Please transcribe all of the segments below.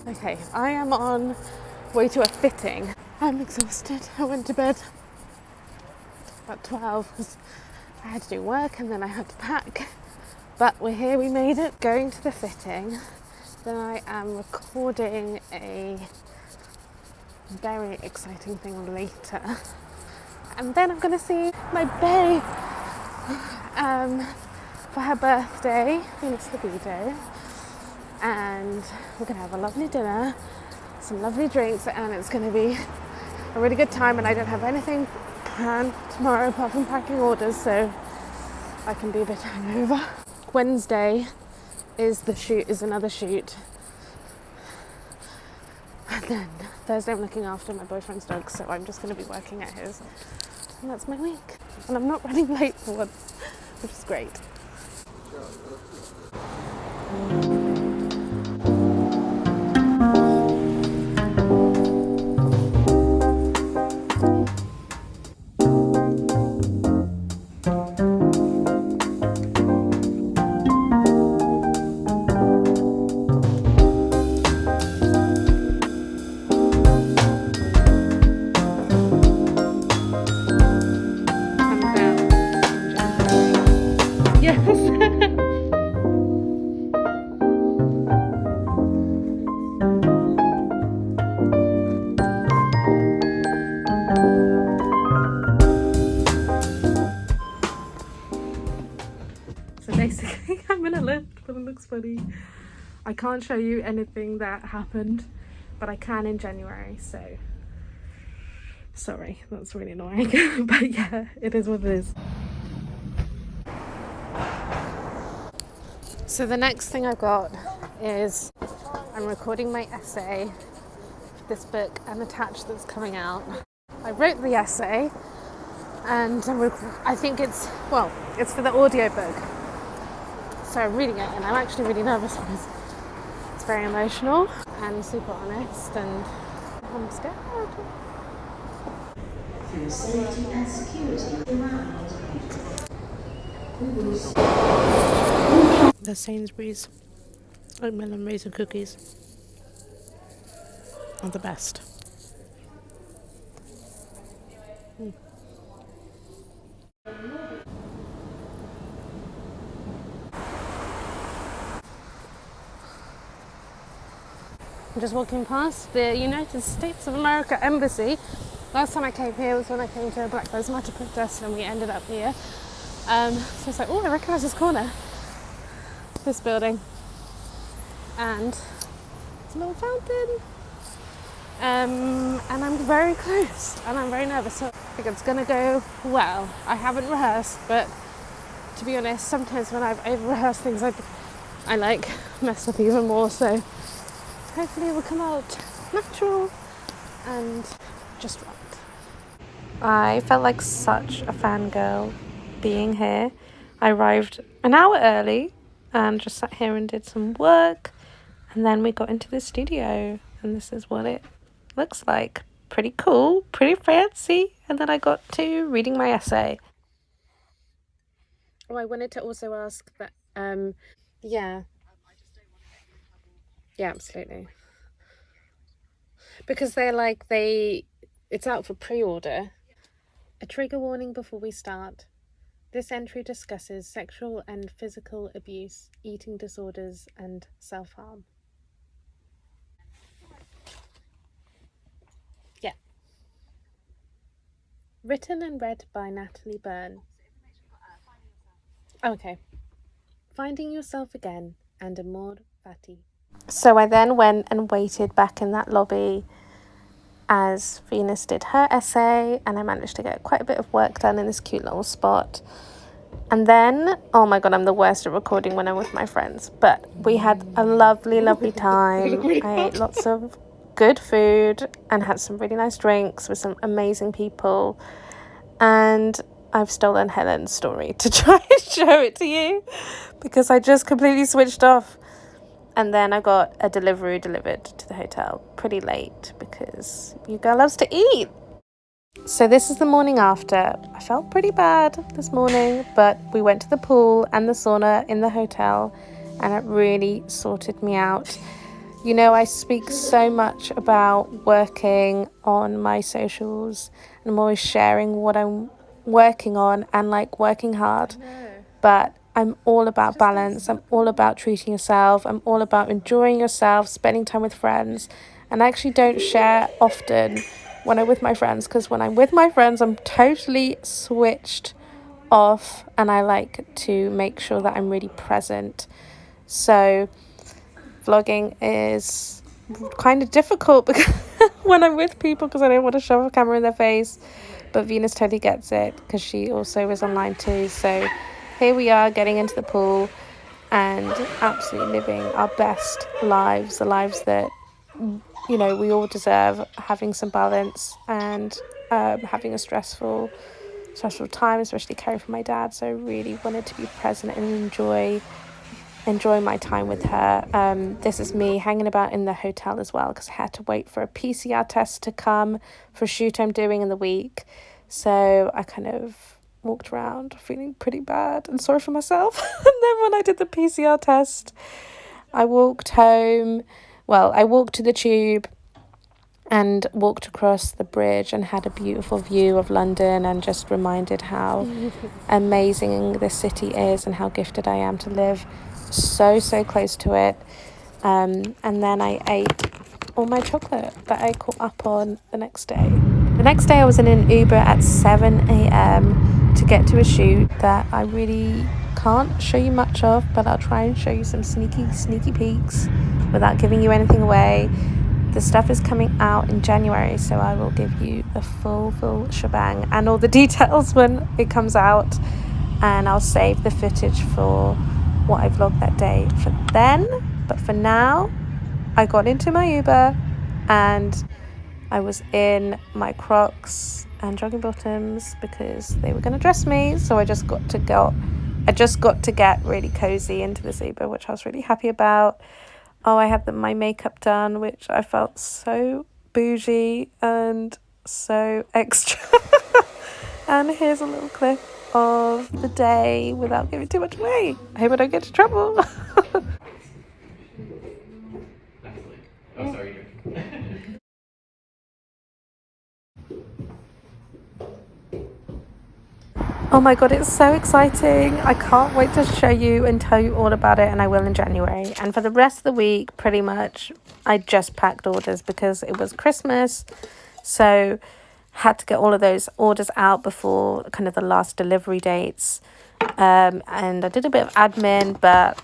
Okay, I am on way to a fitting. I'm exhausted. I went to bed about 12 because I had to do work and then I had to pack. But we're here, we made it. Going to the fitting. Then I am recording a very exciting thing later. And then I'm going to see my bae for her birthday, Venus Libido. And we're going to have a lovely dinner, some lovely drinks, and it's going to be a really good time. And I don't have anything planned tomorrow apart from packing orders, so I can be a bit hungover. Wednesday is another shoot. And then Thursday I'm looking after my boyfriend's dog, so I'm just going to be working at his. And that's my week. And I'm not running late for once, which is great. Basically, I'm in a lift, but it looks funny. I can't show you anything that happened, but I can in January, so sorry, that's really annoying. But yeah, it is what it is. So the next thing I've got is I'm recording my essay, this book Unattached that's coming out. I wrote the essay and I think it's for the audiobook. So I'm reading it and I'm actually really nervous because it's very emotional and super honest and I'm scared. For safety and security around. The Sainsbury's oatmeal and raisin cookies are the best. I'm just walking past the United States of America Embassy. Last time I came here was when I came to a Black Lives Matter protest and we ended up here. So it's like, oh, I recognise this corner. This building. And it's a little fountain. And I'm very close and I'm very nervous. So I think it's going to go well. I haven't rehearsed, but to be honest, sometimes when I've over-rehearsed things, I like mess up even more. So hopefully it will come out natural and just right. I felt like such a fangirl being here. I arrived an hour early and just sat here and did some work. And then we got into the studio and this is what it looks like. Pretty cool, pretty fancy. And then I got to reading my essay. Oh, I wanted to also ask that, yeah, absolutely. Because it's out for pre-order. A trigger warning before we start. This entry discusses sexual and physical abuse, eating disorders, and self-harm. Yeah. Written and read by Natalie Byrne. Okay. Finding yourself again and Amor Fati. So I then went and waited back in that lobby as Venus did her essay, and I managed to get quite a bit of work done in this cute little spot. And then, oh my god, I'm the worst at recording when I'm with my friends, but we had a lovely time. I ate lots of good food and had some really nice drinks with some amazing people, and I've stolen Helen's story to try and show it to you because I just completely switched off. And then I got a delivery delivered to the hotel pretty late because you girl loves to eat. So this is the morning after. I felt pretty bad this morning, but we went to the pool and the sauna in the hotel and it really sorted me out. You know, I speak so much about working on my socials, and I'm always sharing what I'm working on and like working hard. But I'm all about balance. I'm all about treating yourself. I'm all about enjoying yourself, spending time with friends. And I actually don't share often when I'm with my friends, because when I'm with my friends, I'm totally switched off and I like to make sure that I'm really present. So vlogging is kind of difficult because when I'm with people, because I don't want to shove a camera in their face. But Venus totally gets it because she also is online too. So here we are getting into the pool and absolutely living our best lives, the lives that, you know, we all deserve, having some balance and having a stressful time, especially caring for my dad. So I really wanted to be present and enjoy my time with her. This is me hanging about in the hotel as well, because I had to wait for a PCR test to come for a shoot I'm doing in the week. So I kind of walked around feeling pretty bad and sorry for myself. And then when I did the PCR test, I walked home. Well, I walked to the tube and walked across the bridge and had a beautiful view of London, and just reminded how amazing this city is and how gifted I am to live so close to it. And then I ate all my chocolate that I caught up on the next day. The next day I was in an Uber at 7 a.m. to get to a shoot that I really can't show you much of, but I'll try and show you some sneaky peeks without giving you anything away. The stuff is coming out in January, so I will give you the full shebang and all the details when it comes out, and I'll save the footage for what I vlogged that day for then. But for now, I got into my Uber and I was in my Crocs and jogging bottoms because they were going to dress me, so I just got to get really cozy into this Uber, which I was really happy about. Oh, I had my makeup done, which I felt so bougie and so extra. And here's a little clip of the day without giving too much away. I hope I don't get into trouble. Oh, sorry. Oh my god, it's so exciting. I can't wait to show you and tell you all about it, and I will in January. And for the rest of the week, pretty much, I just packed orders because it was Christmas. So had to get all of those orders out before kind of the last delivery dates. And I did a bit of admin, but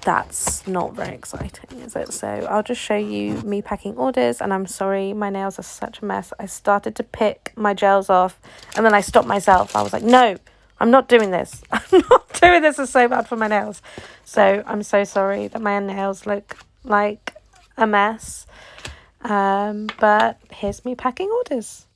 that's not very exciting, is it? So I'll just show you me packing orders. And I'm sorry, my nails are such a mess. I started to pick my gels off and then I stopped myself. I was like, no, I'm not doing this. I'm not doing this. It's so bad for my nails. So I'm so sorry that my nails look like a mess. But here's me packing orders.